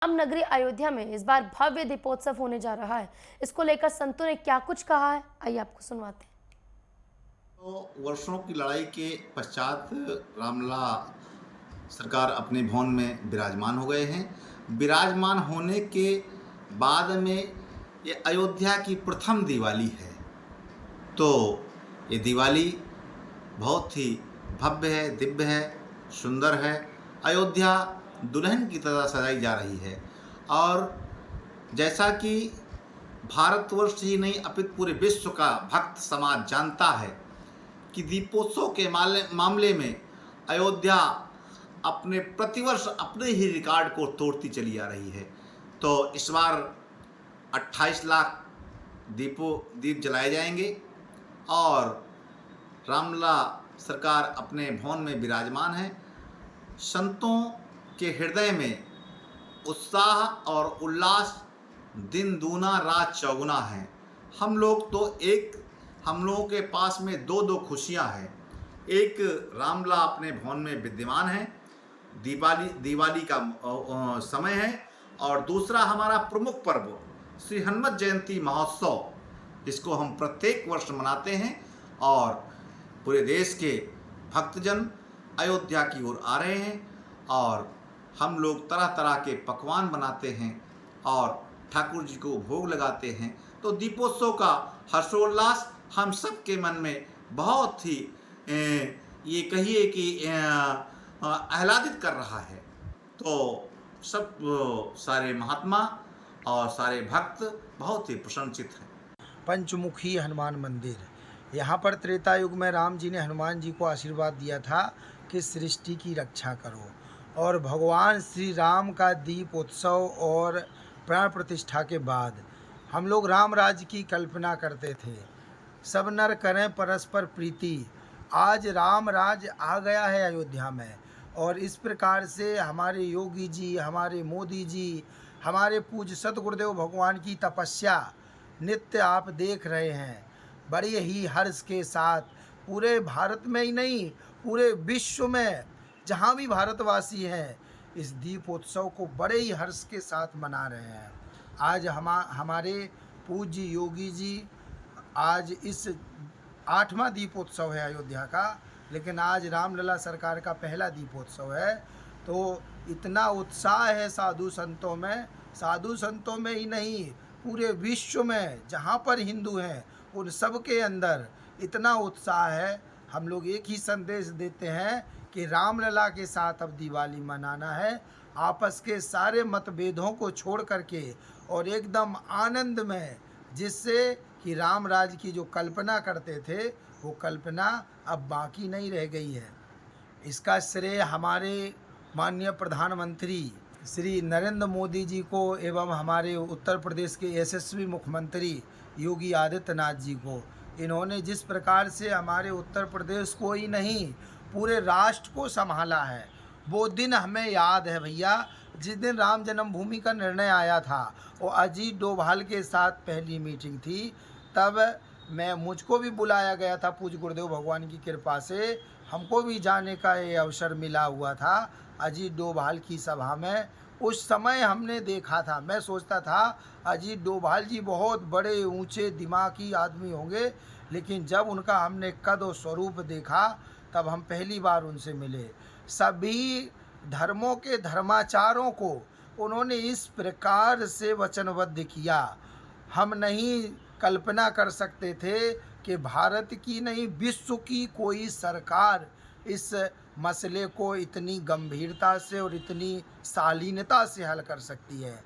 राम नगरी अयोध्या में इस बार भव्य दीपोत्सव होने जा रहा है। इसको लेकर संतों ने क्या कुछ कहा है, आइए आपको सुनवाते हैं। तो वर्षों की लड़ाई के पश्चात रामलला सरकार अपने भवन में विराजमान हो गए हैं। विराजमान होने के बाद में ये अयोध्या की प्रथम दिवाली है। तो ये दिवाली बहुत ही भव्य है, दिव्य है, सुंदर है। अयोध्या दुल्हन की तरह सजाई जा रही है। और जैसा कि भारतवर्ष ही नहीं अपितु पूरे विश्व का भक्त समाज जानता है कि दीपोत्सव के मामले में अयोध्या अपने प्रतिवर्ष अपने ही रिकॉर्ड को तोड़ती चली आ रही है। तो इस बार 28 लाख दीप जलाए जाएंगे और रामलला सरकार अपने भवन में विराजमान है। संतों के हृदय में उत्साह और उल्लास दिन दूना रात चौगुना है। हम लोगों के पास में दो दो खुशियां हैं। एक, रामलला अपने भवन में विद्यमान है, दिवाली का समय है। और दूसरा हमारा प्रमुख पर्व श्री हनुमत जयंती महोत्सव, जिसको हम प्रत्येक वर्ष मनाते हैं। और पूरे देश के भक्तजन अयोध्या की ओर आ रहे हैं और हम लोग तरह तरह के पकवान बनाते हैं और ठाकुर जी को भोग लगाते हैं। तो दीपोत्सव का हर्षोल्लास हम सब के मन में बहुत ही ये कहिए कि आह्लादित कर रहा है। तो सब सारे महात्मा और सारे भक्त बहुत ही प्रसन्नचित हैं। पंचमुखी हनुमान मंदिर, यहाँ पर त्रेता युग में राम जी ने हनुमान जी को आशीर्वाद दिया था कि सृष्टि की रक्षा करो। और भगवान श्री राम का दीपोत्सव और प्राण प्रतिष्ठा के बाद हम लोग राम राज्य की कल्पना करते थे। सब नर करें परस्पर प्रीति। आज राम राज्य आ गया है अयोध्या में। और इस प्रकार से हमारे योगी जी, हमारे मोदी जी, हमारे पूज्य सतगुरुदेव भगवान की तपस्या नित्य आप देख रहे हैं। बड़े ही हर्ष के साथ पूरे भारत में ही नहीं, पूरे विश्व में जहाँ भी भारतवासी हैं, इस दीपोत्सव को बड़े ही हर्ष के साथ मना रहे हैं। आज हमारे पूज्य योगी जी, आज इस 8वां दीपोत्सव है अयोध्या का, लेकिन आज रामलला सरकार का पहला दीपोत्सव है। तो इतना उत्साह है साधु संतों में ही नहीं, पूरे विश्व में जहाँ पर हिंदू हैं उन सब के अंदर इतना उत्साह है। हम लोग एक ही संदेश देते हैं कि रामलला के साथ अब दिवाली मनाना है। आपस के सारे मतभेदों को छोड़ करके और एकदम आनंद में, जिससे कि राम राज्य की जो कल्पना करते थे वो कल्पना अब बाकी नहीं रह गई है। इसका श्रेय हमारे माननीय प्रधानमंत्री श्री नरेंद्र मोदी जी को एवं हमारे उत्तर प्रदेश के यशस्वी मुख्यमंत्री योगी आदित्यनाथ जी को। इन्होंने जिस प्रकार से हमारे उत्तर प्रदेश को ही नहीं पूरे राष्ट्र को संभाला है, वो दिन हमें याद है भैया। जिस दिन राम जन्मभूमि का निर्णय आया था, वो अजीत डोभाल के साथ पहली मीटिंग थी। तब मुझको भी बुलाया गया था, पूज्य गुरुदेव भगवान की कृपा से हमको भी जाने का ये अवसर मिला हुआ था अजीत डोभाल की सभा में। उस समय हमने देखा था, मैं सोचता था अजीत डोभाल जी बहुत बड़े ऊंचे दिमागी आदमी होंगे, लेकिन जब उनका हमने कद और स्वरूप देखा तब हम पहली बार उनसे मिले। सभी धर्मों के धर्माचारों को उन्होंने इस प्रकार से वचनबद्ध किया। हम नहीं कल्पना कर सकते थे कि भारत की नहीं, विश्व की कोई सरकार इस मसले को इतनी गंभीरता से और इतनी शालीनता से हल कर सकती है।